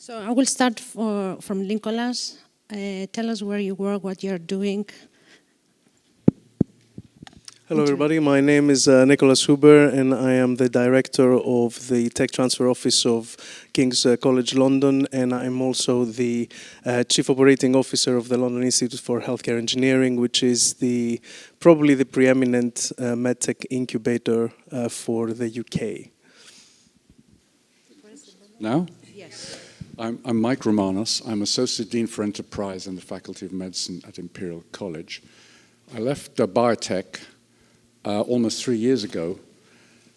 So I will start from Nicolas. Tell us where you work, what you're doing. Hello everybody, my name is Nicolas Huber and I am the director of the Tech Transfer Office of King's College London, and I'm also the Chief Operating Officer of the London Institute for Healthcare Engineering, which is probably the preeminent medtech incubator for the UK. Now? Yes. I'm Mike Romanos. I'm Associate Dean for Enterprise in the Faculty of Medicine at Imperial College. I left biotech almost 3 years ago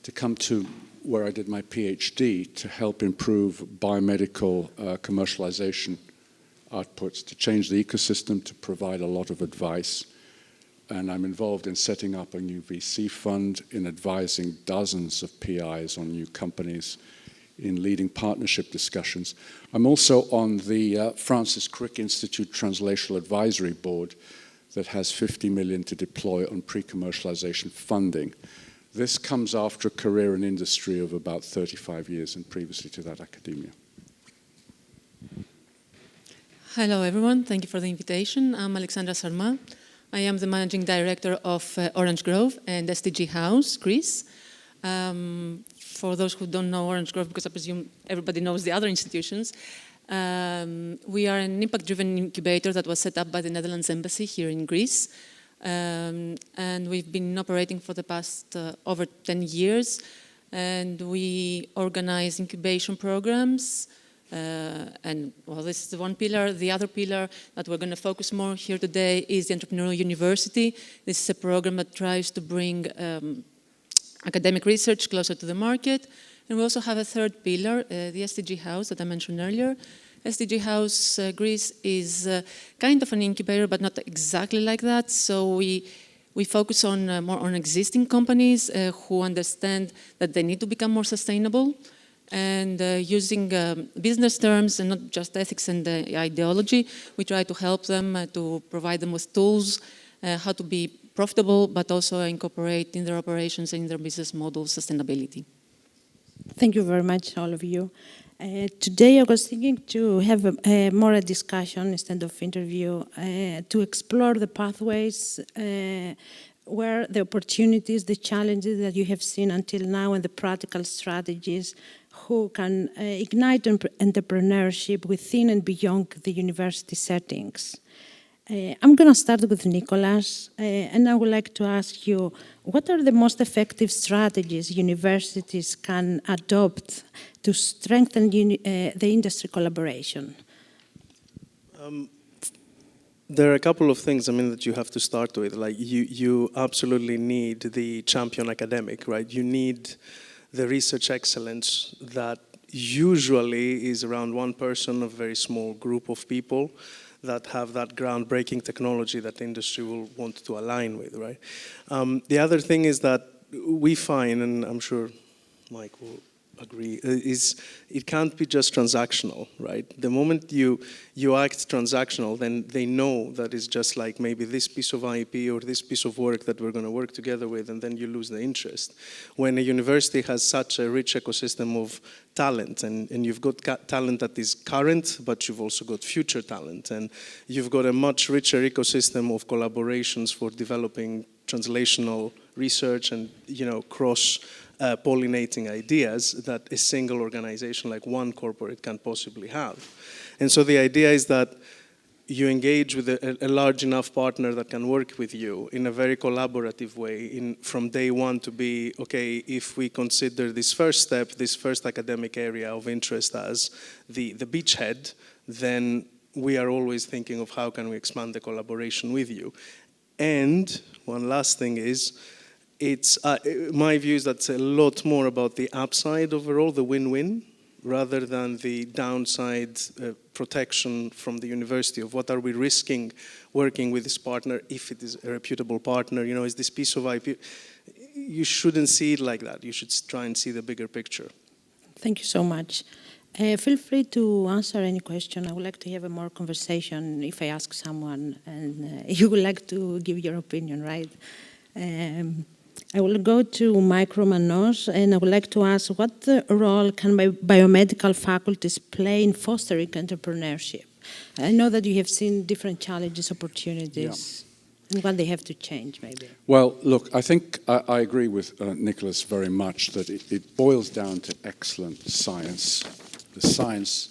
to come to where I did my PhD to help improve biomedical commercialization outputs, to change the ecosystem, to provide a lot of advice. And I'm involved in setting up a new VC fund, in advising dozens of PIs on new companies, in leading partnership discussions. I'm also on the Francis Crick Institute Translational Advisory Board that has 50 million to deploy on pre-commercialization funding. This comes after a career in industry of about 35 years and previously to that academia. Hello everyone, thank you for the invitation. I'm Alexandra Sarma. I am the Managing Director of Orange Grove and SDG House, Greece. For those who don't know Orange Grove, because I presume everybody knows the other institutions, we are an impact-driven incubator that was set up by the Netherlands Embassy here in Greece. And we've been operating for the past over 10 years. And we organize incubation programs. And well, this is the one pillar. The other pillar that we're going to focus more here today is the Entrepreneurial University. This is a program that tries to bring academic research closer to the market. And we also have a third pillar, the SDG House that I mentioned earlier. SDG House Greece is kind of an incubator, but not exactly like that. So we focus on more on existing companies who understand that they need to become more sustainable, and using business terms and not just ethics and ideology, we try to help them to provide them with tools, how to be profitable, but also incorporate in their operations and in their business model sustainability. Thank you very much, all of you. Today I was thinking to have more a discussion instead of interview, to explore the pathways, where the opportunities, the challenges that you have seen until now, and the practical strategies who can ignite entrepreneurship within and beyond the university settings. I'm going to start with Nicolas, and I would like to ask you, what are the most effective strategies universities can adopt to strengthen the industry collaboration? There are a couple of things, that you have to start with. Like, you absolutely need the champion academic, right? You need the research excellence that usually is around one person, a very small group of people that have that groundbreaking technology that the industry will want to align with, right? The other thing is that we find, and I'm sure Mike will agree, is it can't be just transactional, right? The moment you act transactional, then they know that it's just like maybe this piece of IP or this piece of work that we're going to work together with, and then you lose the interest. When a university has such a rich ecosystem of talent, and you've got talent that is current, but you've also got future talent, and you've got a much richer ecosystem of collaborations for developing translational research and, cross pollinating ideas that a single organization like one corporate can possibly have. And so the idea is that you engage with a large enough partner that can work with you in a very collaborative way from day one to be, okay, if we consider this first step, this first academic area of interest as the beachhead, then we are always thinking of how can we expand the collaboration with you. And one last thing is, my view is that's a lot more about the upside overall, the win-win, rather than the downside protection from the university of what are we risking working with this partner if it is a reputable partner. Is this piece of IP? You shouldn't see it like that. You should try and see the bigger picture. Thank you so much. Feel free to answer any question. I would like to have a more conversation if I ask someone and you would like to give your opinion, right? I will go to Mike Romanos, and I would like to ask what role can biomedical faculties play in fostering entrepreneurship? I know that you have seen different challenges, opportunities, and what they have to change, maybe. Well, look, I think I agree with Nicolas very much that it boils down to excellent science. The science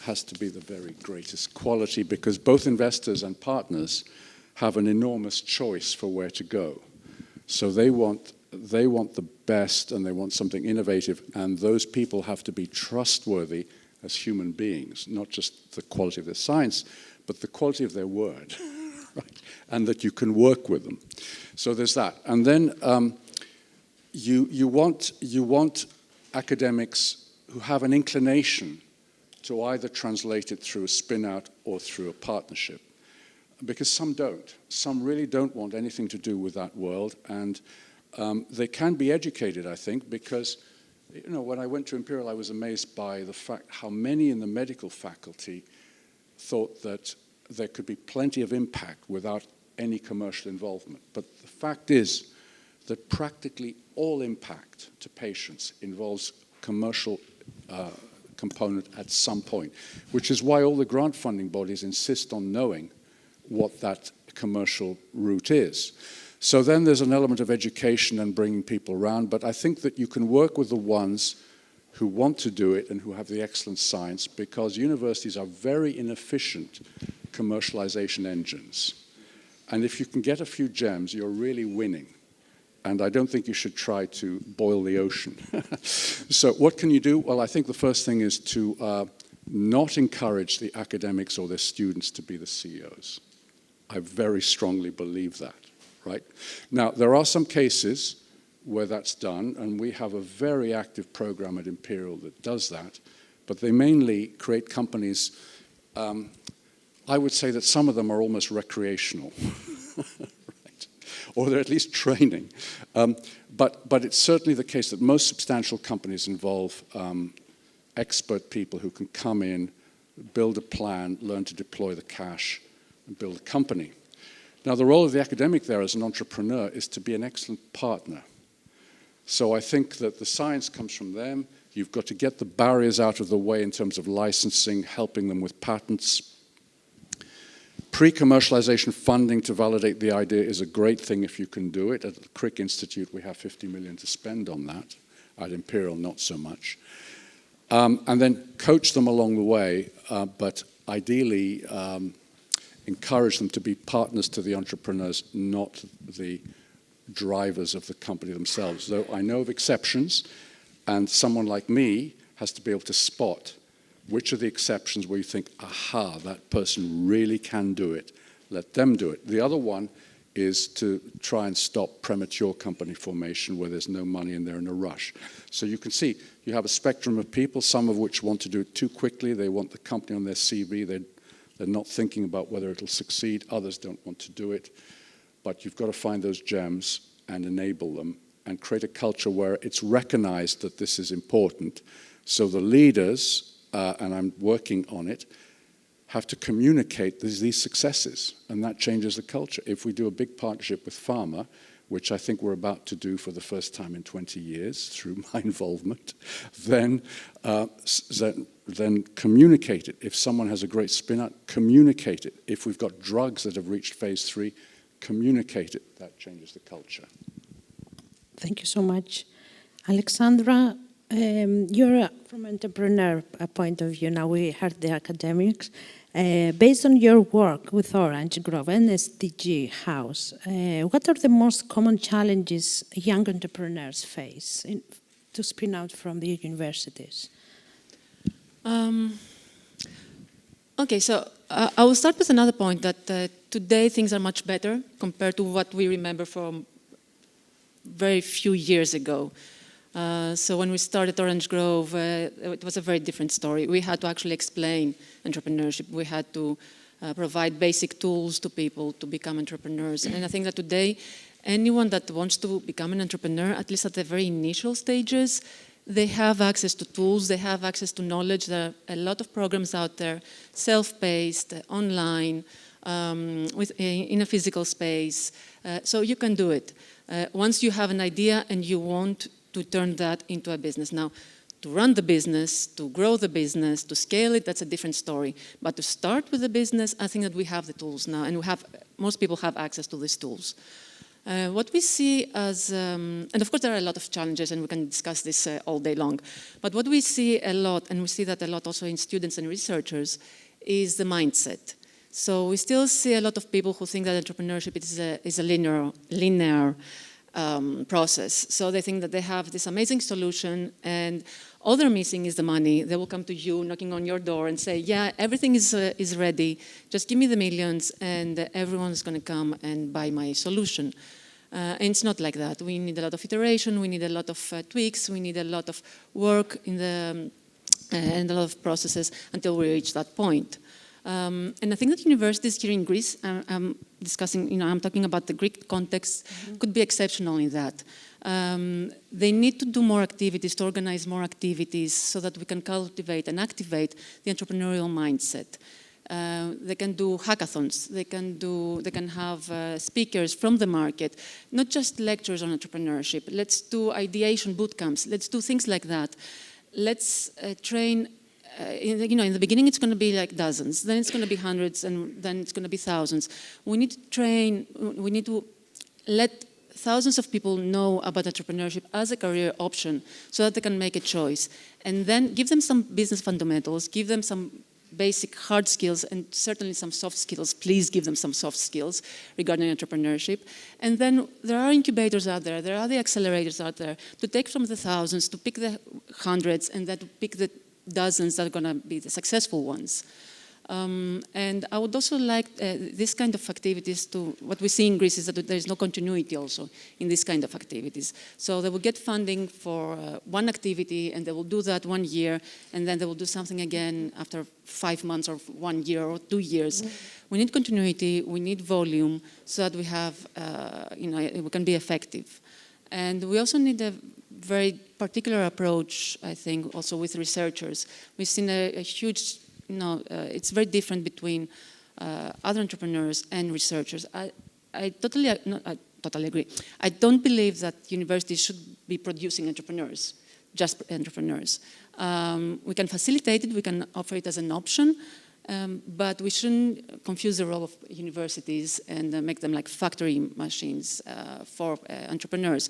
has to be the very greatest quality because both investors and partners have an enormous choice for where to go. So they want the best and they want something innovative, and those people have to be trustworthy as human beings, not just the quality of their science, but the quality of their word, right? And that you can work with them. So there's that. And then you want academics who have an inclination to either translate it through a spin-out or through a partnership. Because some don't. Some really don't want anything to do with that world, and they can be educated, I think, because when I went to Imperial, I was amazed by the fact how many in the medical faculty thought that there could be plenty of impact without any commercial involvement. But the fact is that practically all impact to patients involves commercial component at some point, which is why all the grant funding bodies insist on knowing what that commercial route is. So then there's an element of education and bringing people around, but I think that you can work with the ones who want to do it and who have the excellent science, because universities are very inefficient commercialization engines. And if you can get a few gems, you're really winning. And I don't think you should try to boil the ocean. So what can you do? Well, I think the first thing is to not encourage the academics or their students to be the CEOs. I very strongly believe that, right? Now, there are some cases where that's done, and we have a very active program at Imperial that does that, but they mainly create companies. I would say that some of them are almost recreational, right? Or they're at least training. But it's certainly the case that most substantial companies involve expert people who can come in, build a plan, learn to deploy the cash, and build a company. Now, the role of the academic there as an entrepreneur is to be an excellent partner. So I think that the science comes from them. You've got to get the barriers out of the way in terms of licensing, helping them with patents. Pre-commercialization funding to validate the idea is a great thing if you can do it. At the Crick Institute, we have 50 million to spend on that. At Imperial, not so much. And then coach them along the way, but ideally encourage them to be partners to the entrepreneurs, not the drivers of the company themselves. Though I know of exceptions, and someone like me has to be able to spot which are the exceptions where you think, aha, that person really can do it. Let them do it. The other one is to try and stop premature company formation where there's no money and they're in a rush. So you can see you have a spectrum of people, some of which want to do it too quickly. They want the company on their CV. They're not thinking about whether it'll succeed. Others don't want to do it. But you've got to find those gems and enable them and create a culture where it's recognized that this is important. So the leaders, and I'm working on it, have to communicate these successes, and that changes the culture. If we do a big partnership with pharma, which I think we're about to do for the first time in 20 years through my involvement, then communicate it. If someone has a great spin-out, communicate it. If we've got drugs that have reached phase 3, communicate it. That changes the culture. Thank you so much. Alexandra, you're from an entrepreneur point of view. Now we heard the academics. Based on your work with Orange Grove and SDG House, what are the most common challenges young entrepreneurs face to spin out from the universities? Okay, so I will start with another point that today things are much better compared to what we remember from very few years ago. So when we started Orange Grove, it was a very different story. We had to actually explain entrepreneurship. We had to provide basic tools to people to become entrepreneurs. And I think that today, anyone that wants to become an entrepreneur, at least at the very initial stages, they have access to tools, they have access to knowledge. There are a lot of programs out there, self-paced, online, in a physical space. So you can do it. Once you have an idea and you want to turn that into a business. Now, to run the business, to grow the business, to scale it, that's a different story. But to start with the business, I think that we have the tools now, and most people have access to these tools. What we see as, and of course there are a lot of challenges, and we can discuss this all day long, but what we see a lot, and we see that a lot also in students and researchers, is the mindset. So we still see a lot of people who think that entrepreneurship is a linear process. So they think that they have this amazing solution, and all they're missing is the money. They will come to you knocking on your door and say, yeah, everything is ready, just give me the millions and everyone's going to come and buy my solution. And it's not like that. We need a lot of iteration, we need a lot of tweaks, we need a lot of work and a lot of processes until we reach that point. And I think that universities here in Greece, I'm discussing, I'm talking about the Greek context, could be exceptional in that. They need to do more activities, to organize more activities so that we can cultivate and activate the entrepreneurial mindset. They can do hackathons, they can have speakers from the market, not just lectures on entrepreneurship. Let's do ideation bootcamps, let's do things like that. Let's train. In the beginning it's going to be like dozens, then it's going to be hundreds, and then it's going to be thousands. We need to train, we need to let thousands of people know about entrepreneurship as a career option so that they can make a choice. And then give them some business fundamentals, give them some basic hard skills and certainly some soft skills. Please give them some soft skills regarding entrepreneurship. And then there are incubators out there, there are the accelerators out there to take from the thousands, to pick the hundreds, and then to pick the dozens that are going to be the successful ones. And I would also like this kind of activities to, what we see in Greece is that there is no continuity also in this kind of activities. So they will get funding for one activity and they will do that 1 year, and then they will do something again after 5 months or 1 year or 2 years. We need continuity, we need volume so that we have, we can be effective. And we also need a very particular approach, I think, also with researchers. We've seen a huge, it's very different between other entrepreneurs and researchers. I totally agree. I don't believe that universities should be producing entrepreneurs, just entrepreneurs. We can facilitate it, we can offer it as an option, but we shouldn't confuse the role of universities and make them like factory machines for entrepreneurs.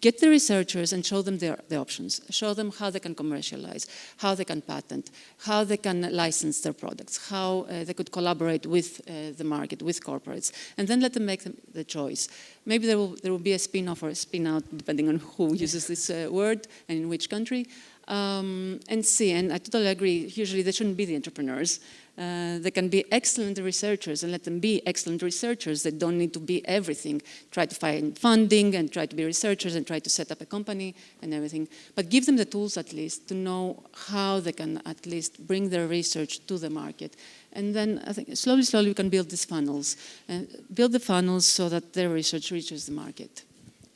Get the researchers and show them the options. Show them how they can commercialize, how they can patent, how they can license their products, how they could collaborate with the market, with corporates, and then let them make the choice. Maybe there will be a spin-off or a spin-out, depending on who uses this word and in which country. And see, and I totally agree, usually they shouldn't be the entrepreneurs. They can be excellent researchers and let them be excellent researchers. They don't need to be everything. Try to find funding and try to be researchers and try to set up a company and everything. But give them the tools at least to know how they can at least bring their research to the market. And then I think slowly we can build these funnels. And build the funnels so that their research reaches the market.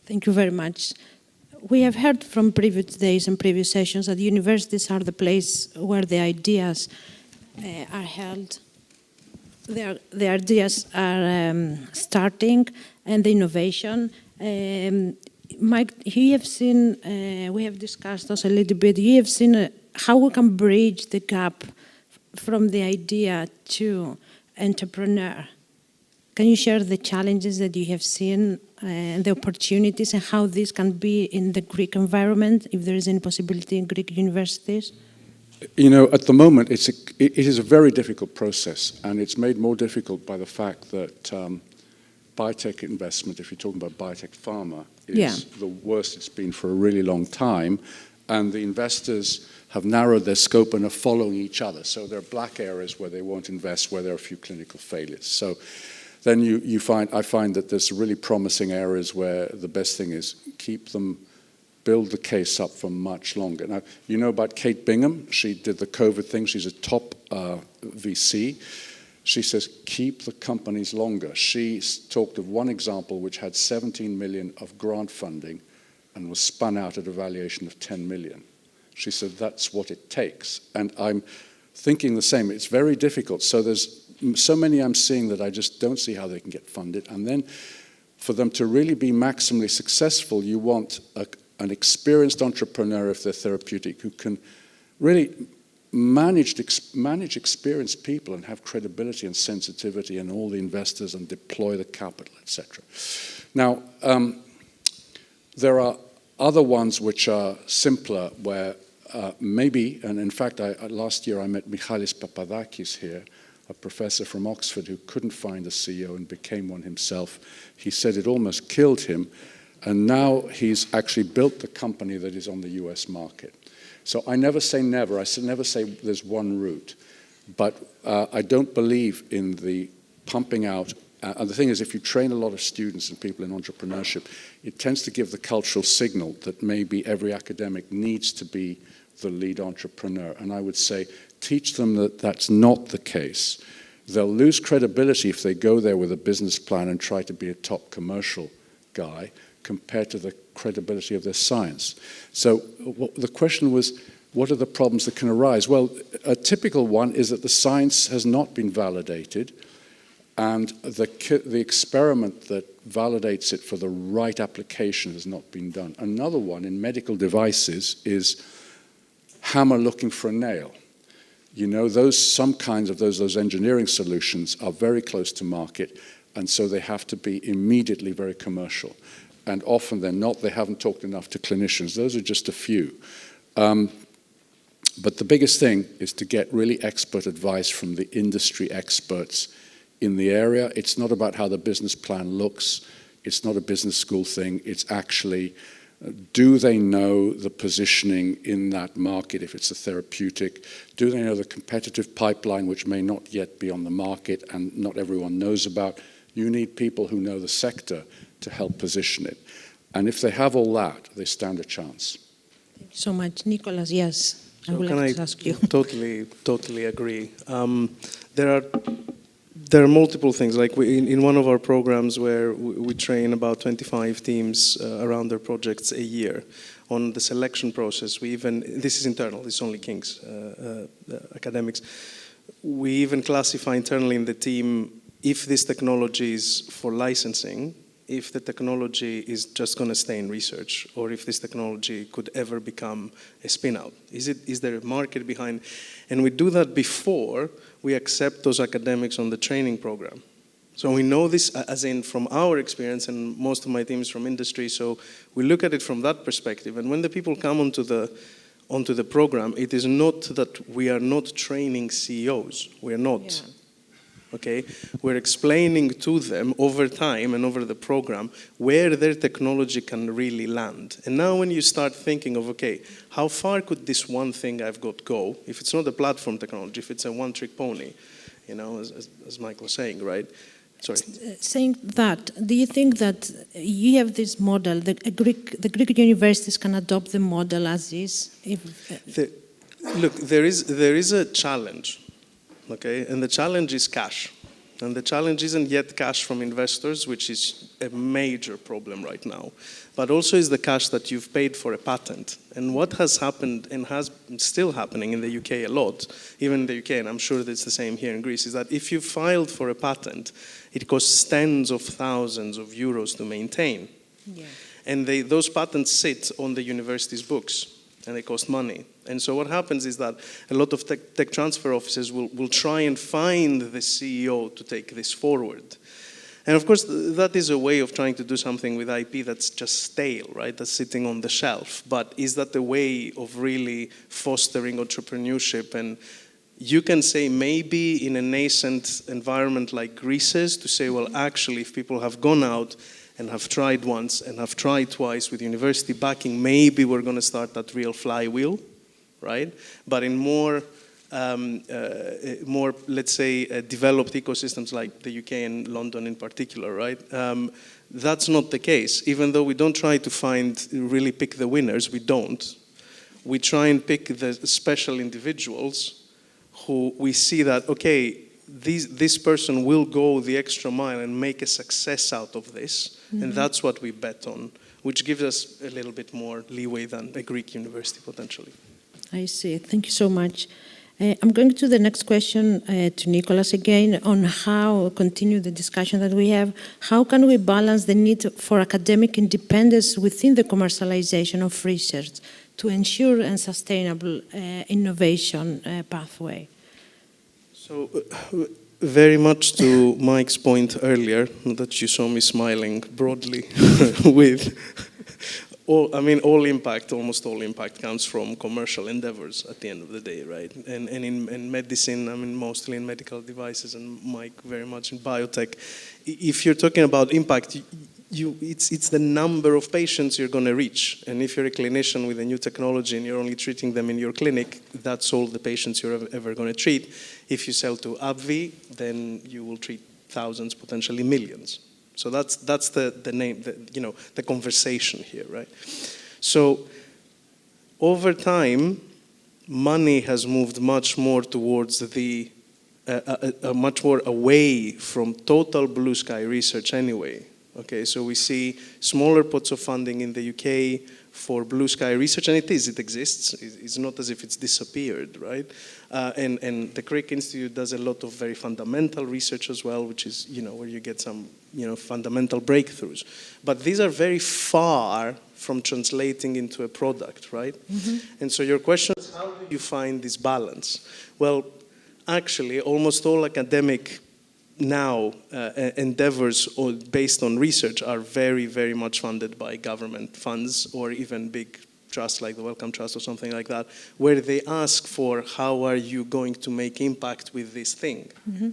Thank you very much. We have heard from previous days and previous sessions that universities are the place where the ideas are held. The ideas are starting, and the innovation. Mike, you have seen, we have discussed also a little bit, you have seen how we can bridge the gap from the idea to entrepreneur. Can you share the challenges that you have seen and the opportunities and how this can be in the Greek environment, if there is any possibility in Greek universities? At the moment, it is a very difficult process, and it's made more difficult by the fact that biotech investment, if you're talking about biotech pharma, is the worst it's been for a really long time, and the investors have narrowed their scope and are following each other. So there are black areas where they won't invest, where there are a few clinical failures. So then I find that there's really promising areas where the best thing is keep them, build the case up for much longer. Now, you know about Kate Bingham. She did the COVID thing. She's a top VC. She says, keep the companies longer. She talked of one example which had 17 million of grant funding and was spun out at a valuation of 10 million. She said, that's what it takes. And I'm thinking the same. It's very difficult. So there's so many I'm seeing that I just don't see how they can get funded. And then for them to really be maximally successful, you want an experienced entrepreneur, if they're therapeutic, who can really manage experienced people and have credibility and sensitivity and all the investors and deploy the capital, etc. Now, there are other ones which are simpler where maybe, and in fact, last year I met Michalis Papadakis here, a professor from Oxford who couldn't find a CEO and became one himself. He said it almost killed him, and now he's actually built the company that is on the US market. So I never say never. I never say there's one route. But I don't believe in the pumping out. And the thing is, if you train a lot of students and people in entrepreneurship, it tends to give the cultural signal that maybe every academic needs to be the lead entrepreneur. And I would say, teach them that that's not the case. They'll lose credibility if they go there with a business plan and try to be a top commercial guy compared to the credibility of their science. So the question was, what are the problems that can arise? Well, a typical one is that the science has not been validated, and the experiment that validates it for the right application has not been done. Another one in medical devices is hammer looking for a nail. You know, some kinds of those engineering solutions are very close to market, and so they have to be immediately very commercial. And often they're not. They haven't talked enough to clinicians. Those are just a few. But the biggest thing is to get really expert advice from the industry experts in the area. It's not about how the business plan looks. It's not a business school thing. It's actually, do they know the positioning in that market if it's a therapeutic? Do they know the competitive pipeline, which may not yet be on the market and not everyone knows about? You need people who know the sector to help position it. And if they have all that, they stand a chance. Thank you so much. Nicolas, yes, I would like to ask you. Totally agree. There are multiple things. Like in one of our programs where we train about 25 teams around their projects a year on the selection process. This is internal, it's only King's academics. We even classify internally in the team if this technology is for licensing, if the technology is just going to stay in research, or if this technology could ever become a spin-out. Is there a market behind? And we do that before we accept those academics on the training program. So we know this as in from our experience, and most of my team is from industry, so we look at it from that perspective. And when the people come onto the program, it is not that we are not training CEOs. We are not. Yeah. Okay, we're explaining to them over time and over the program where their technology can really land. And now when you start thinking of, okay, how far could this one thing I've got go, if it's not a platform technology, if it's a one-trick pony, you know, as Mike was saying, right? Sorry. Saying that, do you think that you have this model, the Greek universities can adopt the model as is? Look, there is a challenge. Okay, and the challenge is cash. And the challenge isn't yet cash from investors, which is a major problem right now, but also is the cash that you've paid for a patent. And what has happened and has still happening in the UK a lot, even in the UK, and I'm sure that's the same here in Greece, is that if you filed for a patent, it costs tens of thousands of euros to maintain. Yeah. And those patents sit on the university's books, and they cost money. And so what happens is that a lot of tech transfer offices will try and find the CEO to take this forward. And of course, that is a way of trying to do something with IP that's just stale, right? That's sitting on the shelf. But is that a way of really fostering entrepreneurship? And you can say maybe in a nascent environment like Greece's to say, well, actually, if people have gone out and have tried once and have tried twice with university backing, maybe we're going to start that real flywheel, right? But in more, let's say, developed ecosystems like the UK and London in particular, right? That's not the case. Even though we don't try to really pick the winners, we don't. We try and pick the special individuals who we see that, okay, this person will go the extra mile and make a success out of this. Mm-hmm. And that's what we bet on, which gives us a little bit more leeway than a Greek university potentially. I see. Thank you so much. I'm going to the next question to Nicolas again on how continue the discussion that we have. How can we balance the need for academic independence within the commercialization of research to ensure a sustainable innovation pathway? So, very much to Mike's point earlier, that you saw me smiling broadly with almost all impact comes from commercial endeavors at the end of the day, right? And in medicine, mostly in medical devices, and Mike very much in biotech. If you're talking about impact, it's the number of patients you're going to reach. And if you're a clinician with a new technology and you're only treating them in your clinic, that's all the patients you're ever going to treat. If you sell to AbbVie, then you will treat thousands, potentially millions. So that's the name, the conversation here, right? So over time, money has moved much more towards much more away from total blue sky research anyway. Okay, so we see smaller pots of funding in the UK for blue sky research, and it exists. It's not as if it's disappeared, right? And the Crick Institute does a lot of very fundamental research as well, which is, where you get some, fundamental breakthroughs. But these are very far from translating into a product, right? Mm-hmm. And so your question is, how do you find this balance? Well, actually, almost all academic now endeavors based on research are very, very much funded by government funds or even big trusts like the Wellcome Trust or something like that, where they ask for how are you going to make impact with this thing, mm-hmm.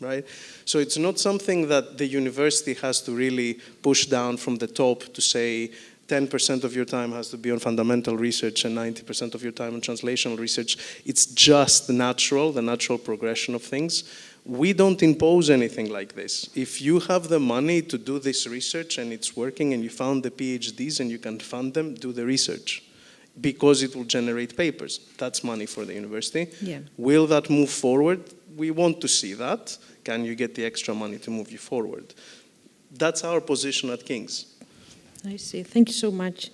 right? So it's not something that the university has to really push down from the top to say 10% of your time has to be on fundamental research and 90% of your time on translational research. It's just the natural progression of things. We don't impose anything like this. If you have the money to do this research and it's working and you found the PhDs and you can fund them, do the research because it will generate papers. That's money for the university. Yeah. Will that move forward? We want to see that. Can you get the extra money to move you forward? That's our position at King's. I see. Thank you so much.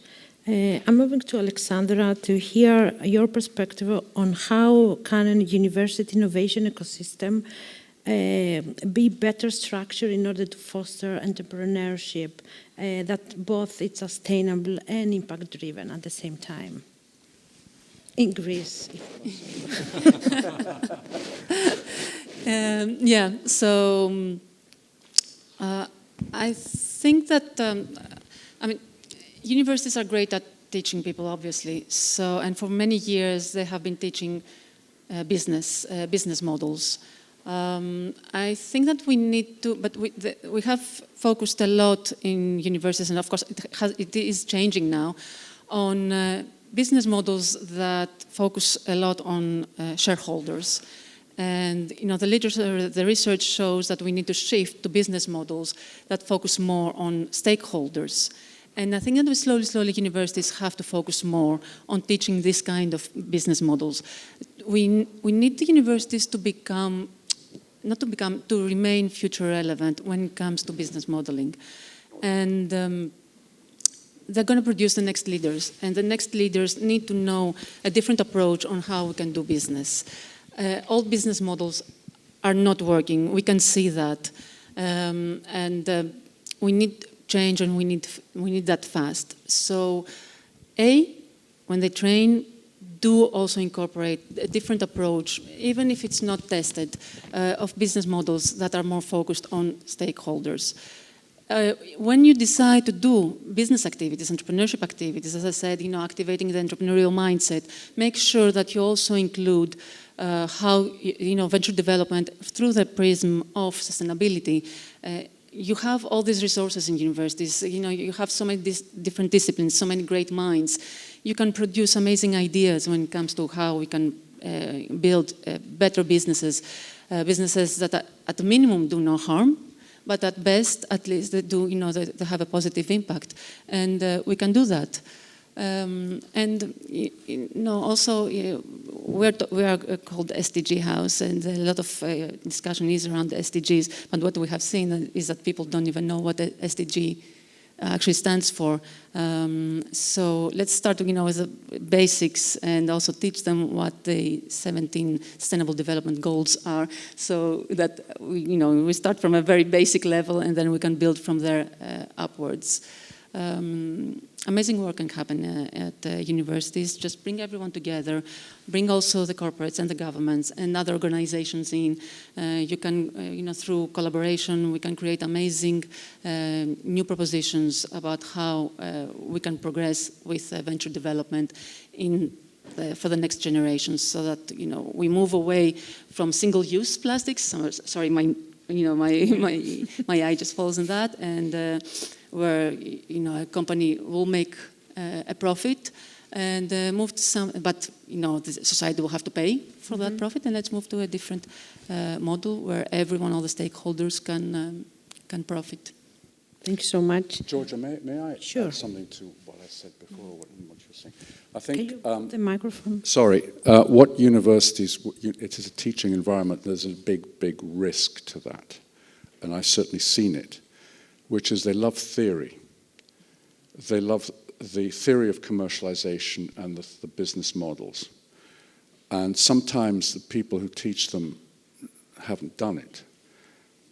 I'm moving to Alexandra to hear your perspective on how can a university innovation ecosystem be better structured in order to foster entrepreneurship that both it's sustainable and impact-driven at the same time. In Greece, if possible. I think that, universities are great at teaching people, obviously. And for many years, they have been teaching business models. I think that we need to, but we have focused a lot in universities, and of course it is changing now, on business models that focus a lot on shareholders. And the literature, the research shows that we need to shift to business models that focus more on stakeholders. And I think that slowly universities have to focus more on teaching this kind of business models. We need the universities to to remain future relevant when it comes to business modeling. And they're going to produce the next leaders. And the next leaders need to know a different approach on how we can do business. All business models are not working. We can see that. We need change, and we need that fast. So, when they train, do also incorporate a different approach, even if it's not tested, of business models that are more focused on stakeholders. When you decide to do business activities, entrepreneurship activities, as I said, activating the entrepreneurial mindset, make sure that you also include how venture development through the prism of sustainability. You have all these resources in universities. You have so many different disciplines, so many great minds. You can produce amazing ideas when it comes to how we can build better businesses, businesses that at the minimum do no harm, but at best, at least, they do. They have a positive impact, and we can do that. Also, we are called SDG House, and a lot of discussion is around the SDGs. But what we have seen is that people don't even know what the SDG actually stands for. So let's start, with the basics and also teach them what the 17 Sustainable Development Goals are, so that we start from a very basic level and then we can build from there upwards. Amazing work can happen at universities. Just bring everyone together, bring also the corporates and the governments and other organizations in. You can, through collaboration, we can create amazing new propositions about how we can progress with venture development for the next generations, so that we move away from single-use plastics. Sorry, my eye just falls on that, and where a company will make a profit and move to some, but the society will have to pay for that profit, and let's move to a different model where everyone, all the stakeholders can profit. Thank you so much. Georgia, may I Sure. add something to what I said before, or what you were saying? I think, Can you put the microphone? sorry, what universities, it is a teaching environment, there's a big risk to that. And I've certainly seen it, which is they love theory. They love the theory of commercialization and the business models. And sometimes the people who teach them haven't done it.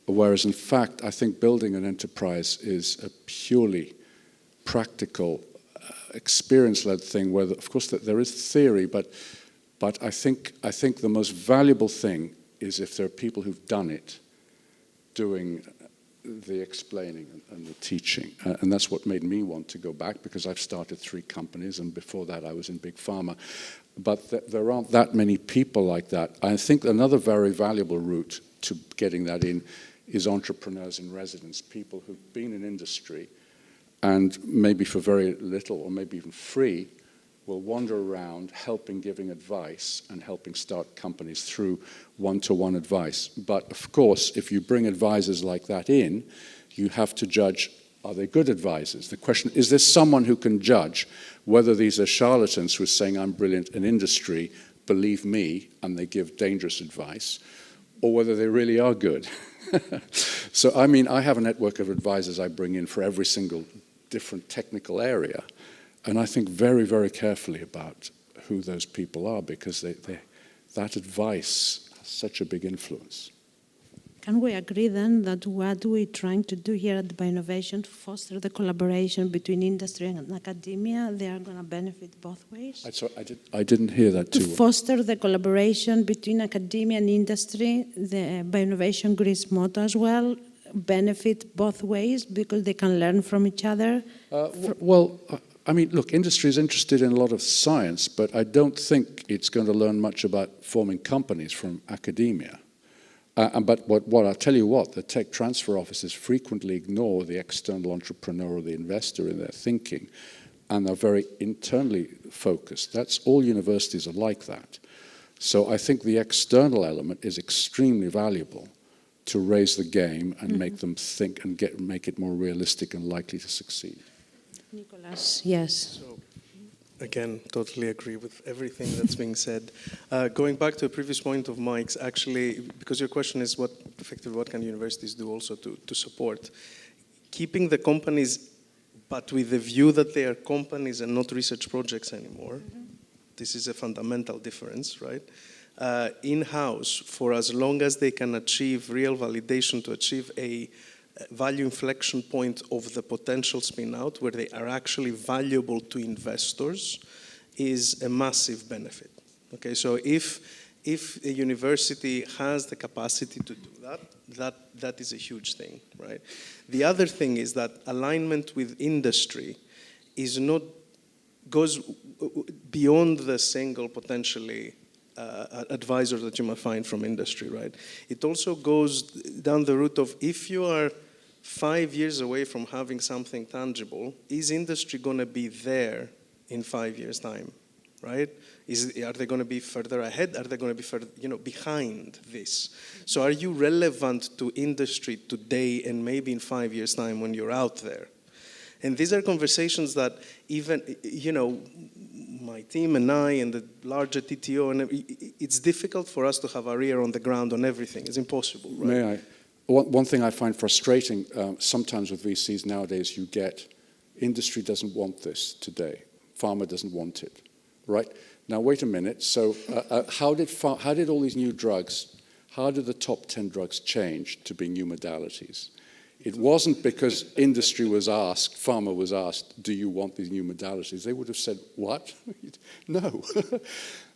Whereas in fact, I think building an enterprise is a purely practical, experience-led thing where, of course, there is theory, but I think the most valuable thing is if there are people who've done it, doing the explaining and the teaching. And that's what made me want to go back, because I've started 3 companies, and before that I was in big pharma. But there aren't that many people like that. I think another very valuable route to getting that in is entrepreneurs in residence, people who've been in industry and maybe for very little or maybe even free will wander around helping, giving advice and helping start companies through one-to-one advice. But of course, if you bring advisors like that in, you have to judge, are they good advisors? The question, is there someone who can judge whether these are charlatans who are saying, I'm brilliant in industry, believe me, and they give dangerous advice, or whether they really are good? So, I mean, I have a network of advisors I bring in for every single different technical area, and I think very, very carefully about who those people are, because that advice has such a big influence. Can we agree then that what we're trying to do here at BioInnovation, foster the collaboration between industry and academia, they are going to benefit both ways? I didn't hear that too To well. foster the collaboration between academia and industry, the BioInnovation Greece motto as well, benefit both ways because they can learn from each other? I mean, look, industry is interested in a lot of science, but I don't think it's going to learn much about forming companies from academia. But what I'll tell you what, the tech transfer offices frequently ignore the external entrepreneur or the investor in their thinking, and are very internally focused. That's all universities are like that. So I think the external element is extremely valuable to raise the game and make them think and make it more realistic and likely to succeed. Nicolas, yes. So, again, totally agree with everything that's being said. Going back to a previous point of Mike's, actually, because your question is what can universities do also to support? Keeping the companies, but with the view that they are companies and not research projects anymore. This is a fundamental difference, right? In-house, for as long as they can achieve real validation to achieve a value inflection point of the potential spin-out where they are actually valuable to investors, is a massive benefit. Okay, so if a university has the capacity to do that is a huge thing, right? The other thing is that alignment with industry goes beyond the single potentially advisor that you might find from industry, right? It also goes down the route of, if you are 5 years away from having something tangible, is industry going to be there in 5 years' time, right? Are they going to be further ahead? Are they going to be further, behind this? So are you relevant to industry today and maybe in 5 years' time when you're out there? And these are conversations that even, my team and I and the larger TTO, and it's difficult for us to have our ear on the ground on everything. It's impossible, right? May I? One thing I find frustrating sometimes with VCs nowadays, you get Industry doesn't want this today. Pharma doesn't want it, right? Now, wait a minute. So how did all these new drugs, how did the top 10 drugs change to be new modalities? It wasn't because industry was asked, pharma was asked, do you want these new modalities? They would have said, what? No.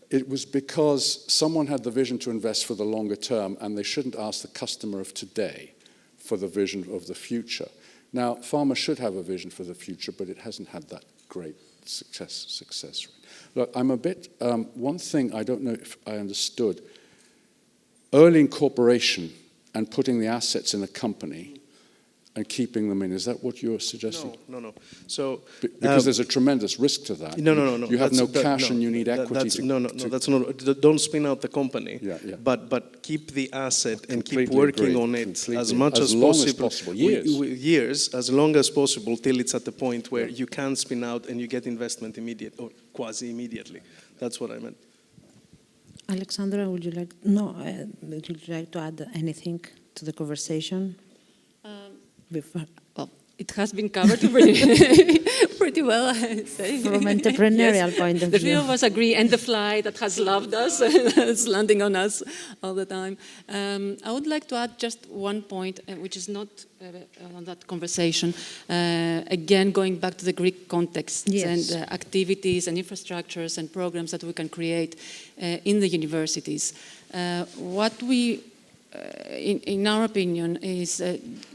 It was because someone had the vision to invest for the longer term, and they shouldn't ask the customer of today for the vision of the future. Now, pharma should have a vision for the future, but it hasn't had that great success rate. Look, I'm a bit, one thing I don't know if I understood, early incorporation and putting the assets in a company and keeping them in, is that what you're suggesting? No. So because there's a tremendous risk to that. No. You have no cash and you need equity. That's not. Don't spin out the company. Yeah. But keep the asset and keep Completely working agree. on it Completely. as much As as long as possible. possible. Years. As long as possible, till it's at the point where you can spin out and you get investment immediate or quasi immediately. That's what I meant. Alexandra, would you like to add anything to the conversation? Before? Well, it has been covered pretty well, I'd say. From entrepreneurial point of The view. three of us agree, and the fly that has loved us, it's landing on us all the time. I would like to add just one point, which is not on that conversation. Again, going back to the Greek context and activities and infrastructures and programs that we can create in the universities. What we in our opinion, is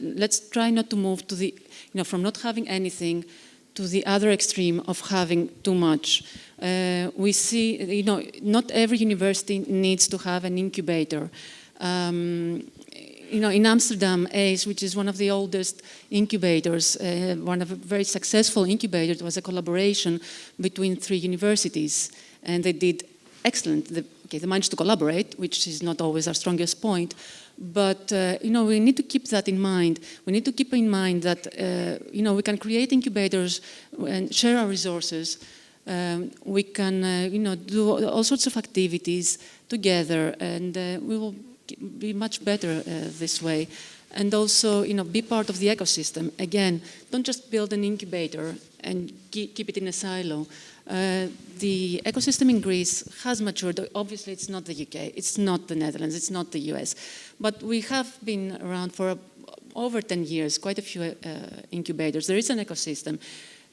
let's try not to move to the, from not having anything to the other extreme of having too much. We see, not every university needs to have an incubator. In Amsterdam, ACE, which is one of the oldest incubators, one of a very successful incubators, was a collaboration between 3 universities, and they did excellent. They managed to collaborate, which is not always our strongest point, but we need to keep that in mind. We need to keep in mind that we can create incubators and share our resources. We can do all sorts of activities together, and we will be much better this way. And also, be part of the ecosystem. Again, don't just build an incubator and keep it in a silo. The ecosystem in Greece has matured. Obviously, it's not the UK, it's not the Netherlands, it's not the US. But we have been around for over 10 years, quite a few incubators. There is an ecosystem.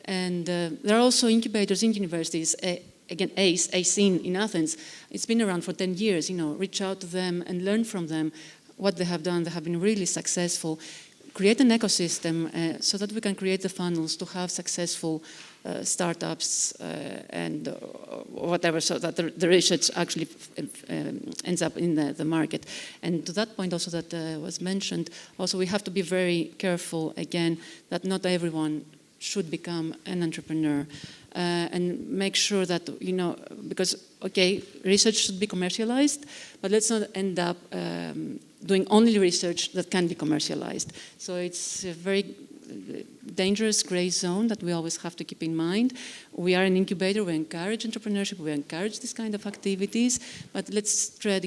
And there are also incubators in universities. Again, ACE in Athens, it's been around for 10 years. Reach out to them and learn from them what they have done. They have been really successful. Create an ecosystem so that we can create the funnels to have successful startups and whatever, so that the research actually ends up in the market. And to that point also that was mentioned, also we have to be very careful, again, that not everyone should become an entrepreneur. And make sure that, because, okay, research should be commercialized, but let's not end up doing only research that can be commercialized. So it's a very dangerous gray zone that we always have to keep in mind. We are an incubator, we encourage entrepreneurship, we encourage this kind of activities, but let's tread,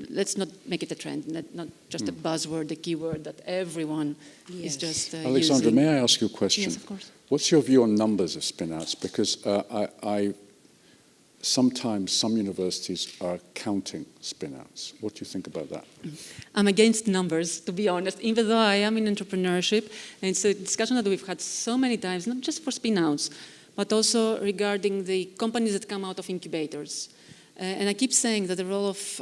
let's not make it a trend, not just a buzzword, a keyword that everyone is just Alexandra, using. may I ask you a question? Yes, of course. What's your view on numbers of spin-outs? Because sometimes some universities are counting spin-outs. What do you think about that? I'm against numbers, to be honest, even though I am in entrepreneurship. And it's a discussion that we've had so many times, not just for spin-outs, but also regarding the companies that come out of incubators. And I keep saying that the role of,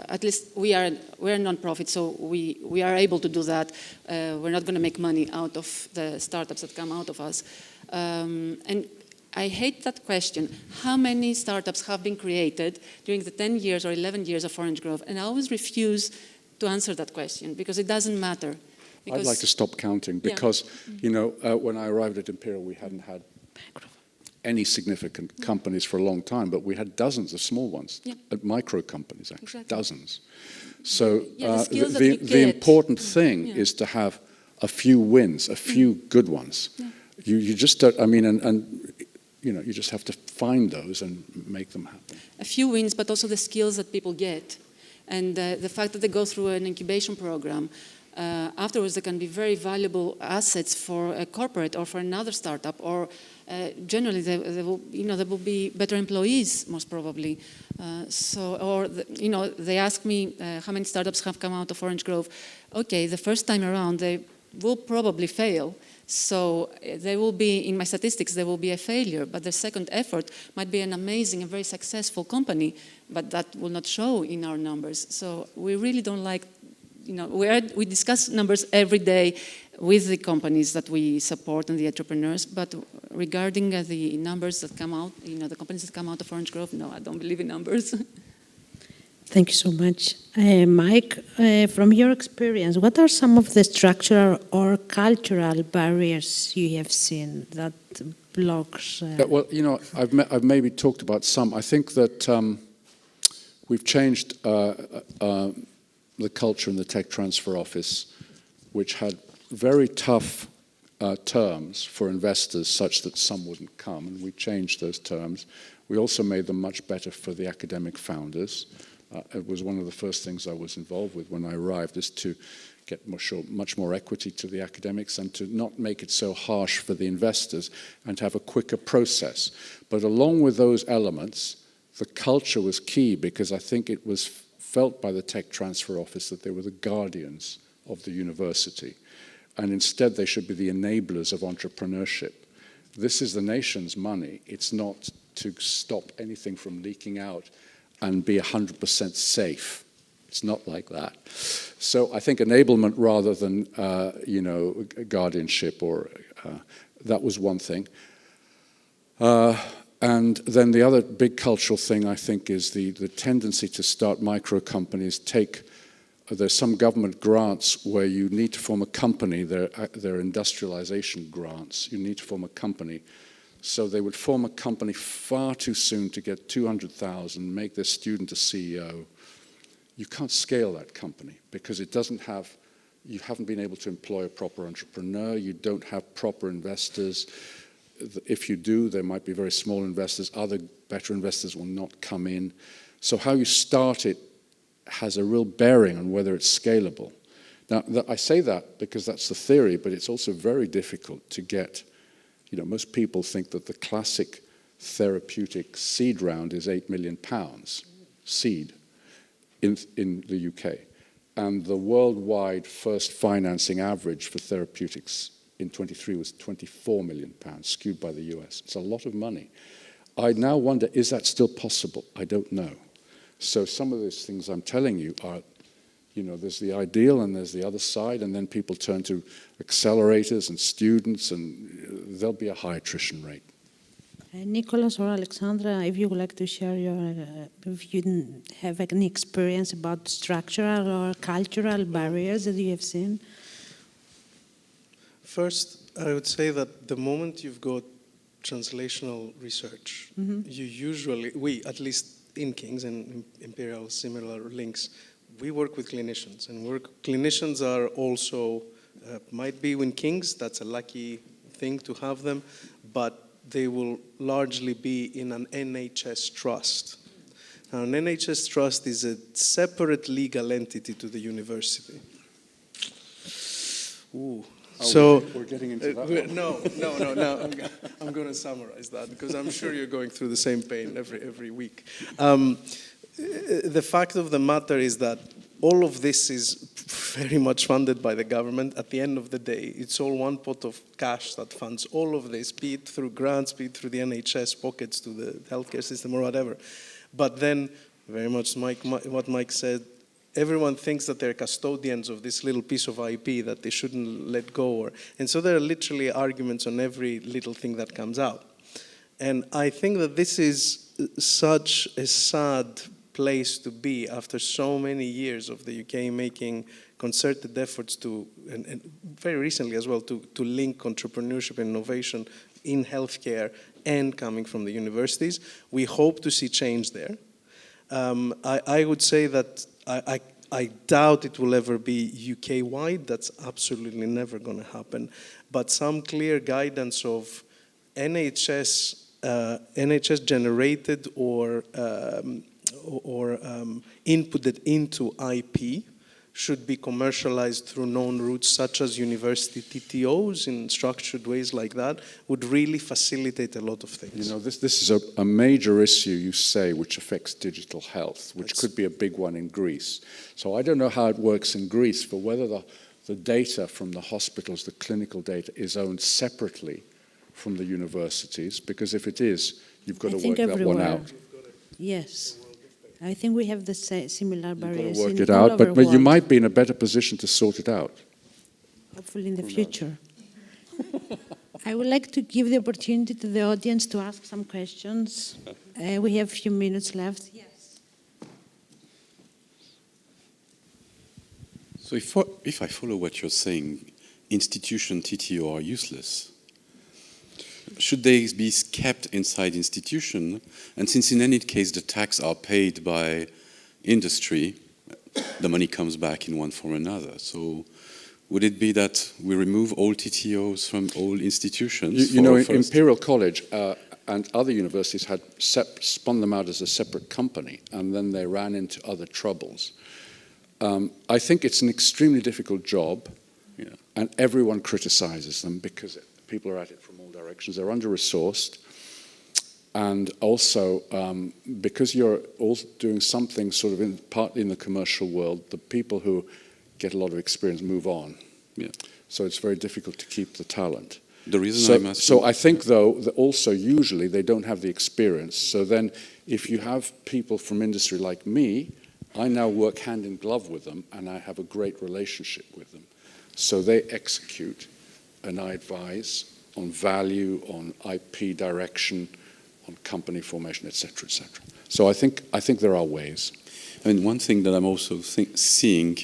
at least we're a non-profit, so we are able to do that. We're not going to make money out of the startups that come out of us. And I hate that question. How many startups have been created during the 10 years or 11 years of Orange Grove? And I always refuse to answer that question because it doesn't matter. I'd like to stop counting because, when I arrived at Imperial, we hadn't had any significant companies for a long time, but we had dozens of small ones, micro companies actually, dozens. So the important thing is to have a few wins, a few good ones. You just don't, you just have to find those and make them happen. A few wins, but also the skills that people get. And the fact that they go through an incubation program, afterwards they can be very valuable assets for a corporate or for another startup, or generally they will be better employees, most probably. They ask me how many startups have come out of Orange Grove. Okay, the first time around they will probably fail. So they will be, in my statistics, there will be a failure, but the second effort might be an amazing and very successful company, but that will not show in our numbers. So we really don't like, we discuss numbers every day with the companies that we support and the entrepreneurs, but regarding the numbers that come out, the companies that come out of Orange Grove, no, I don't believe in numbers. Thank you so much. Mike, from your experience, what are some of the structural or cultural barriers you have seen that blocks? Well, I've maybe talked about some. I think that we've changed the culture in the Tech Transfer Office, which had very tough terms for investors such that some wouldn't come, and we changed those terms. We also made them much better for the academic founders. It was one of the first things I was involved with when I arrived, is to get much more equity to the academics and to not make it so harsh for the investors and to have a quicker process. But along with those elements, the culture was key, because I think it was felt by the Tech Transfer Office that they were the guardians of the university. And instead they should be the enablers of entrepreneurship. This is the nation's money. It's not to stop anything from leaking out and be 100% safe. It's not like that. So I think enablement rather than guardianship, or that was one thing. And then the other big cultural thing, I think, is the tendency to start micro companies. There's some government grants where you need to form a company. They're industrialization grants. You need to form a company. So they would form a company far too soon to get 200,000, make their student a CEO. You can't scale that company because you haven't been able to employ a proper entrepreneur. You don't have proper investors. If you do, there might be very small investors. Other better investors will not come in. So how you start it has a real bearing on whether it's scalable. Now, I say that because that's the theory, but it's also very difficult to get. Most people think that the classic therapeutic seed round is £8 million seed in the UK. And the worldwide first financing average for therapeutics in 23 was £24 million, skewed by the US. It's a lot of money. I now wonder, is that still possible? I don't know. So some of those things I'm telling you are, there's the ideal and there's the other side, and then people turn to accelerators and students, and there'll be a high attrition rate. Nicolas or Alexandra, if you would like to share if you have any experience about structural or cultural barriers that you have seen. First, I would say that the moment you've got translational research, we, at least in King's and Imperial, similar links, we work with clinicians, and clinicians are also, might be in King's, that's a lucky thing to have them, but they will largely be in an NHS trust. Now, an NHS trust is a separate legal entity to the university. Ooh. So we're getting into that. No. I'm going to summarize that because I'm sure you're going through the same pain every week. The fact of the matter is that all of this is very much funded by the government. At the end of the day, it's all one pot of cash that funds all of this, be it through grants, be it through the NHS pockets to the healthcare system or whatever. But then, very much what Mike said, everyone thinks that they're custodians of this little piece of IP that they shouldn't let go. And so there are literally arguments on every little thing that comes out. And I think that this is such a sad place to be after so many years of the UK making concerted efforts to, and very recently as well, to link entrepreneurship and innovation in healthcare and coming from the universities. We hope to see change there. I would say that I doubt it will ever be UK-wide. That's absolutely never going to happen. But some clear guidance of NHS-generated or inputted into IP should be commercialized through known routes such as university TTOs in structured ways like that would really facilitate a lot of things. You know, this is a major issue, you say, which affects digital health, which could be a big one in Greece. So I don't know how it works in Greece, but whether the data from the hospitals, the clinical data, is owned separately from the universities, because if it is, you've got to work that one out. Yes. I think we have the similar barriers. You've got to work it out, but you might be in a better position to sort it out. Hopefully in the future. I would like to give the opportunity to the audience to ask some questions. We have a few minutes left. Yes. So if I follow what you're saying, institution TTO are useless. Should they be kept inside institution? And since in any case the tax are paid by industry, the money comes back in one form or another. So would it be that we remove all TTOs from all institutions? You know, Imperial College and other universities had spun them out as a separate company, and then they ran into other troubles. I think it's an extremely difficult job, and everyone criticizes them because people are at it from all directions. They're under-resourced. And also, because you're also doing something sort of partly in the commercial world, the people who get a lot of experience move on. Yeah. So it's very difficult to keep the talent. The reason I'm asking... So I think, though, that also usually they don't have the experience. So then if you have people from industry like me, I now work hand in glove with them, and I have a great relationship with them. So they execute, and I advise on value, on IP direction, on company formation, etc., etc. So I think there are ways. I mean, one thing that I'm also seeing,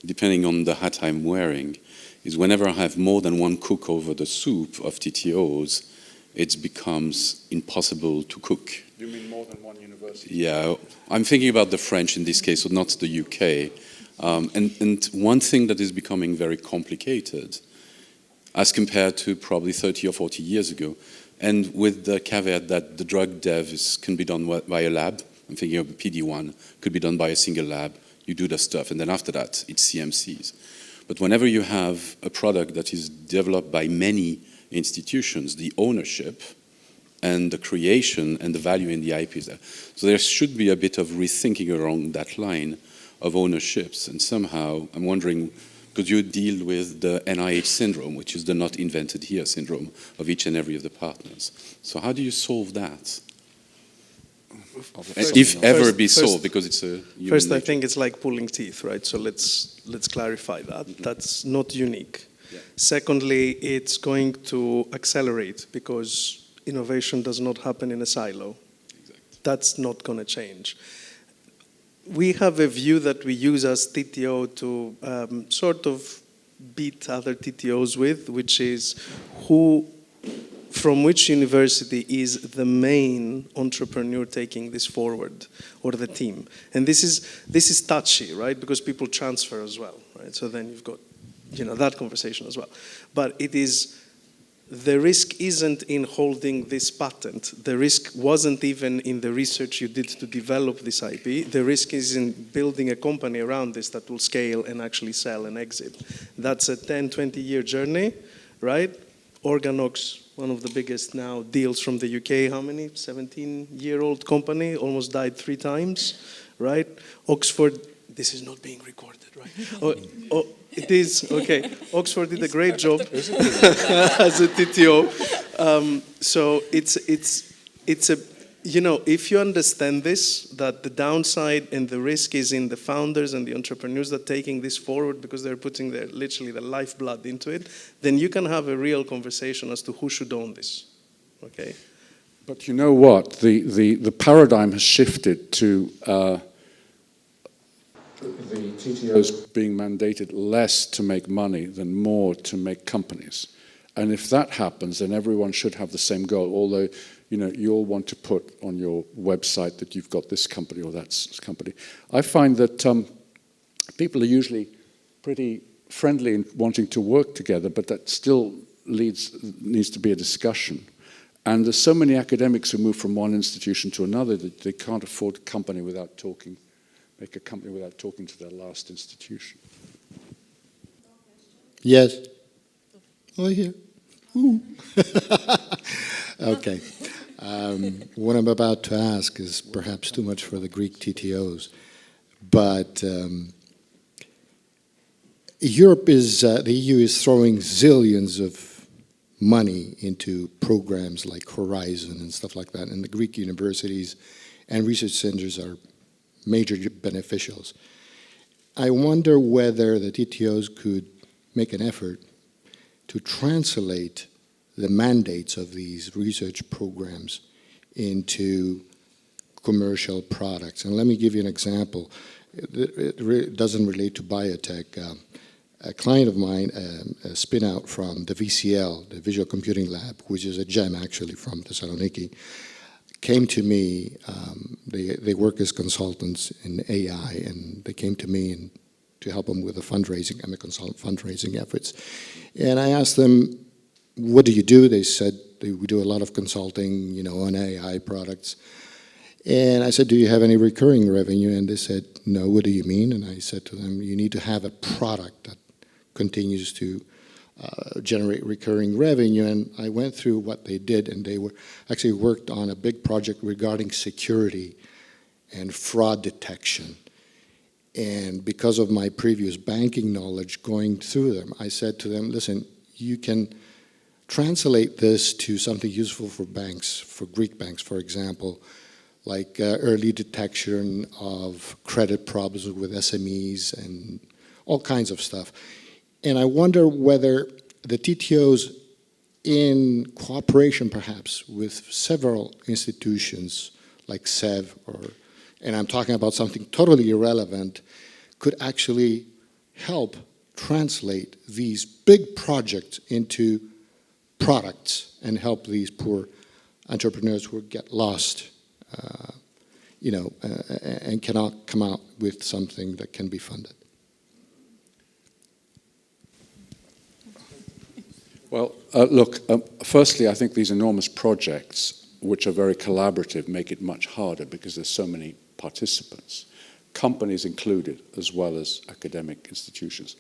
depending on the hat I'm wearing, is whenever I have more than one cook over the soup of TTOs, it becomes impossible to cook. You mean more than one university? Yeah, I'm thinking about the French in this case, so not the UK. And one thing that is becoming very complicated, as compared to probably 30 or 40 years ago, and with the caveat that the drug dev can be done by a lab. I'm thinking of the PD1, could be done by a single lab. You do the stuff, and then after that, it's CMCs. But whenever you have a product that is developed by many institutions, the ownership and the creation and the value in the IP is there. So there should be a bit of rethinking along that line of ownerships. And somehow, I'm wondering, could you deal with the NIH syndrome, which is the not invented here syndrome of each and every of the partners? So how do you solve that? If ever be solved, because it's a human First, nature. I think it's like pulling teeth, right? So let's clarify that. Mm-hmm. That's not unique. Yeah. Secondly, it's going to accelerate because innovation does not happen in a silo. Exactly. That's not going to change. We have a view that we use as TTO to sort of beat other TTOs with, which is from which university is the main entrepreneur taking this forward, or the team. And this is touchy, right? Because people transfer as well, right? So then you've got, that conversation as well. But the risk isn't in holding this patent. The risk wasn't even in the research you did to develop this IP. The risk is in building a company around this that will scale and actually sell and exit. That's a 10, 20-year journey, right? Organox, one of the biggest now deals from the UK, how many? 17-year-old company, almost died 3 times, right? Oxford, this is not being recorded, right? It is, okay. Oxford did a great job as a TTO. So it's a, if you understand this, that the downside and the risk is in the founders and the entrepreneurs that are taking this forward because they're putting literally their lifeblood into it, then you can have a real conversation as to who should own this, okay? But you know what? The paradigm has shifted to the TTOs being mandated less to make money than more to make companies. And if that happens, then everyone should have the same goal, although you all want to put on your website that you've got this company or that company. I find that people are usually pretty friendly in wanting to work together, but that still needs to be a discussion. And there's so many academics who move from one institution to another that they can't afford a company without talking make a company without talking to their last institution. Yes. Oh, here. Ooh. Okay. What I'm about to ask is perhaps too much for the Greek TTOs, but Europe is, the EU is throwing zillions of money into programs like Horizon and stuff like that, and the Greek universities and research centers are major beneficiaries. I wonder whether the TTOs could make an effort to translate the mandates of these research programs into commercial products. And let me give you an example. It doesn't relate to biotech. A client of mine, a spin-out from the VCL, the Visual Computing Lab, which is a gem actually from Thessaloniki, came to me. They work as consultants in AI, and they came to me and to help them with the fundraising and the fundraising efforts. And I asked them, what do you do? They said, we do a lot of consulting, on AI products. And I said, do you have any recurring revenue? And they said, no, what do you mean? And I said to them, you need to have a product that continues to generate recurring revenue. And I went through what they did, and they were actually worked on a big project regarding security and fraud detection. And because of my previous banking knowledge going through them, I said to them, listen, you can translate this to something useful for banks, for Greek banks, for example, like early detection of credit problems with SMEs and all kinds of stuff. And I wonder whether the TTOs, in cooperation perhaps with several institutions like SEV, and I'm talking about something totally irrelevant, could actually help translate these big projects into products and help these poor entrepreneurs who get lost, and cannot come out with something that can be funded. Well, look, firstly, I think these enormous projects, which are very collaborative, make it much harder because there's so many participants, companies included, as well as academic institutions,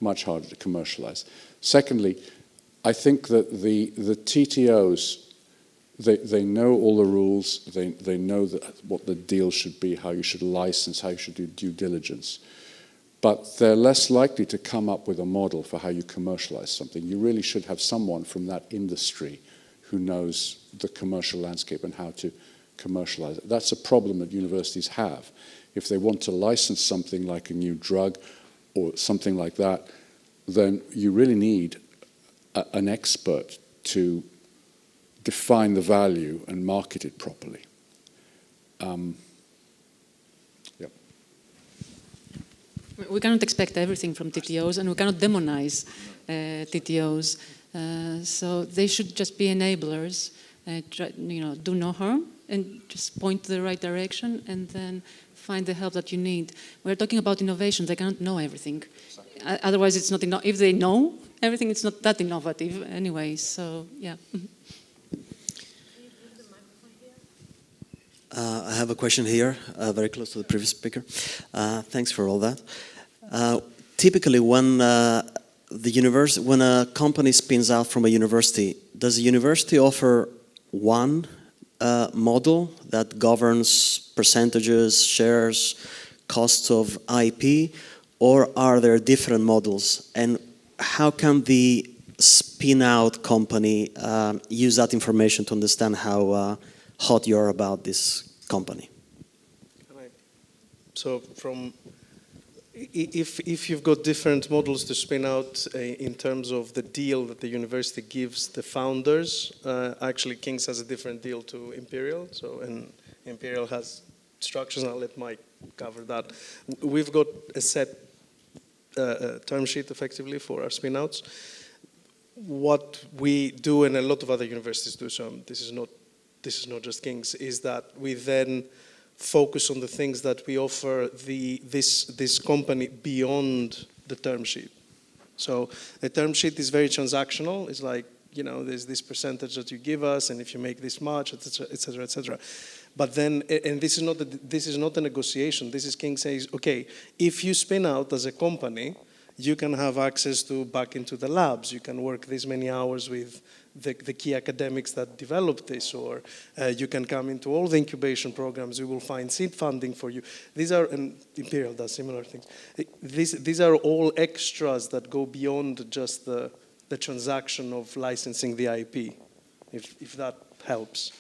much harder to commercialize. Secondly, I think that the TTOs, they know all the rules, they know what the deal should be, how you should license, how you should do due diligence. But they're less likely to come up with a model for how you commercialize something. You really should have someone from that industry who knows the commercial landscape and how to commercialize it. That's a problem that universities have. If they want to license something like a new drug or something like that, then you really need an expert to define the value and market it properly. We cannot expect everything from TTOs, and we cannot demonize TTOs. So they should just be enablers, do no harm, and just point to the right direction, and then find the help that you need. We're talking about innovation. They cannot know everything. Otherwise, it's not enough. If they know everything, it's not that innovative anyway. So, yeah. I have a question here, very close to the previous speaker. Thanks for all that. Typically, when when a company spins out from a university, does the university offer one model that governs percentages, shares, costs of IP, or are there different models? And how can the spin-out company use that information to understand how hot you are about this company? So if you've got different models to spin out in terms of the deal that the university gives the founders, actually King's has a different deal to Imperial. And Imperial has structures, and I'll let Mike cover that. We've got a set term sheet effectively for our spin outs. What we do, and a lot of other universities do, so this is not just King's, is that we then focus on the things that we offer this company beyond the term sheet. So the term sheet is very transactional. It's like there's this percentage that you give us, and if you make this much, etc., etc., etc. But then, and this is not a negotiation. This is King says, okay, if you spin out as a company, you can have access to back into the labs. You can work this many hours with the key academics that developed this, or you can come into all the incubation programs. We will find seed funding for you. These are, and Imperial does similar things. These are all extras that go beyond just the transaction of licensing the IP, if that helps.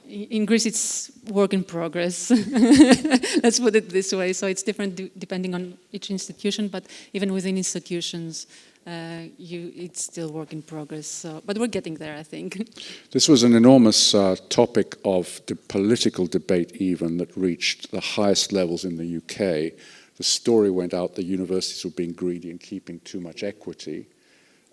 In Greece, it's work in progress. Let's put it this way. So it's different depending on each institution, but even within institutions, it's still work in progress. So, but we're getting there, I think. This was an enormous topic of the political debate even that reached the highest levels in the UK. The story went out the universities were being greedy and keeping too much equity.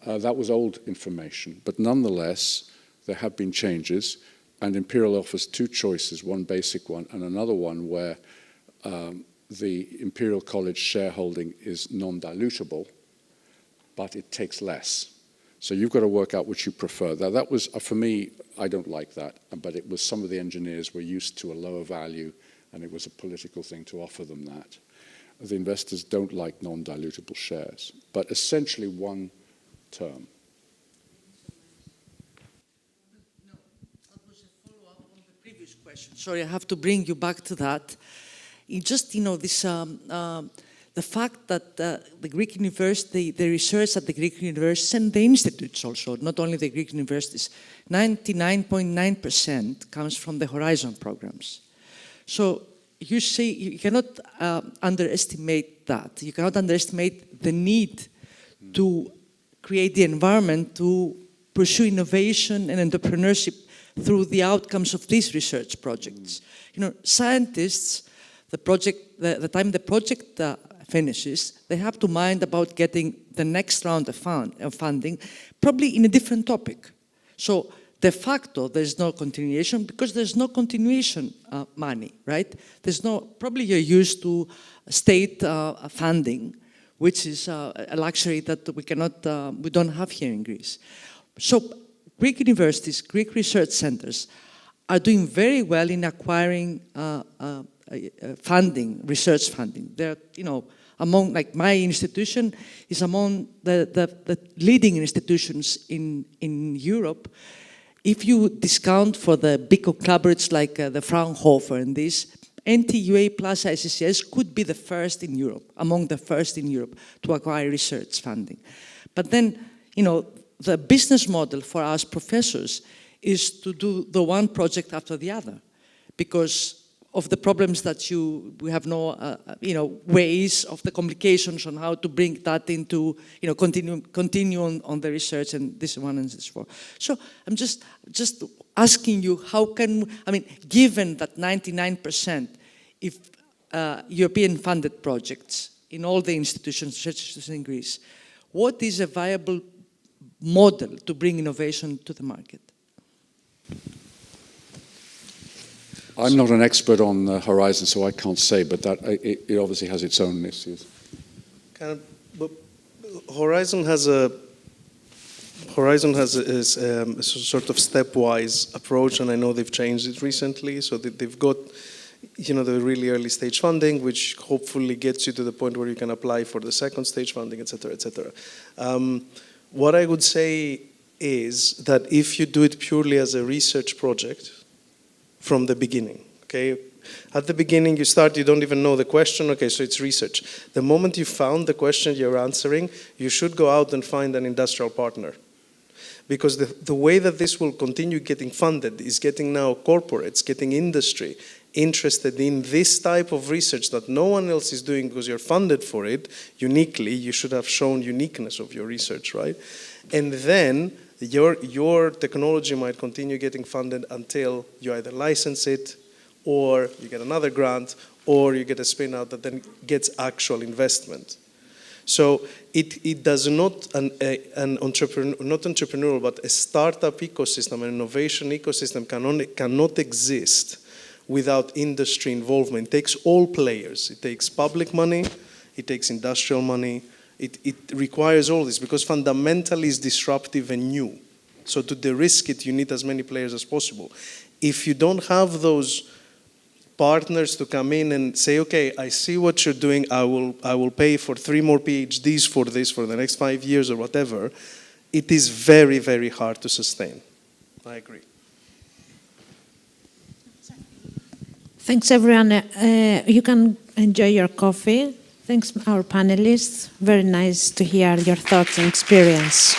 That was old information, but nonetheless, there have been changes. And Imperial offers two choices, one basic one and another one where the Imperial College shareholding is non-dilutable, but it takes less. So you've got to work out which you prefer. Now that was, for me, I don't like that, but it was some of the engineers were used to a lower value and it was a political thing to offer them that. The investors don't like non-dilutable shares, but essentially one term. Sorry, I have to bring you back to that. It just, this, the fact that the Greek university, the research at the Greek universities and the institutes also, not only the Greek universities, 99.9% comes from the Horizon programs. So you see, you cannot underestimate that. You cannot underestimate the need to create the environment to pursue innovation and entrepreneurship through the outcomes of these research projects. Scientists, the time the project finishes, they have to mind about getting the next round of funding, probably in a different topic. So de facto, there's no continuation because there's no continuation money, right? There's no, probably you're used to state funding, which is a luxury that we don't have here in Greece. So Greek universities, Greek research centers are doing very well in acquiring funding, research funding. They're, among, like my institution is among the leading institutions in Europe. If you discount for the big conglomerates like the Fraunhofer and this, NTUA plus ICCS could be the first in Europe, among the first in Europe to acquire research funding. But then, the business model for us professors is to do the one project after the other because of the problems that we have no, ways of the complications on how to bring that into, continue on the research and this one and this one. So I'm just asking you, how can, given that 99% if European funded projects in all the institutions, research in Greece, what is a viable model to bring innovation to the market? I'm not an expert on Horizon, so I can't say, but it obviously has its own issues. But Horizon has a sort of stepwise approach, and I know they've changed it recently. So they've got, the really early stage funding, which hopefully gets you to the point where you can apply for the second stage funding, et cetera, et cetera. What I would say is that if you do it purely as a research project from the beginning, okay? At the beginning you start, you don't even know the question, okay, so it's research. The moment you found the question you're answering, you should go out and find an industrial partner. Because the way that this will continue getting funded is getting now corporates, getting industry interested in this type of research that no one else is doing because you're funded for it uniquely. You should have shown uniqueness of your research, right? And then your technology might continue getting funded until you either license it or you get another grant or you get a spin out that then gets actual investment. So it does not not entrepreneurial, but a startup ecosystem, an innovation ecosystem cannot exist without industry involvement. It takes all players. It takes public money, it takes industrial money, It requires all this because fundamentally it's disruptive and new. So to de-risk it, you need as many players as possible. If you don't have those partners to come in and say, okay, I see what you're doing, I will pay for 3 more PhDs for this for the next 5 years or whatever, it is very, very hard to sustain. I agree. Thanks, everyone. You can enjoy your coffee. Thanks, our panelists. Very nice to hear your thoughts and experience.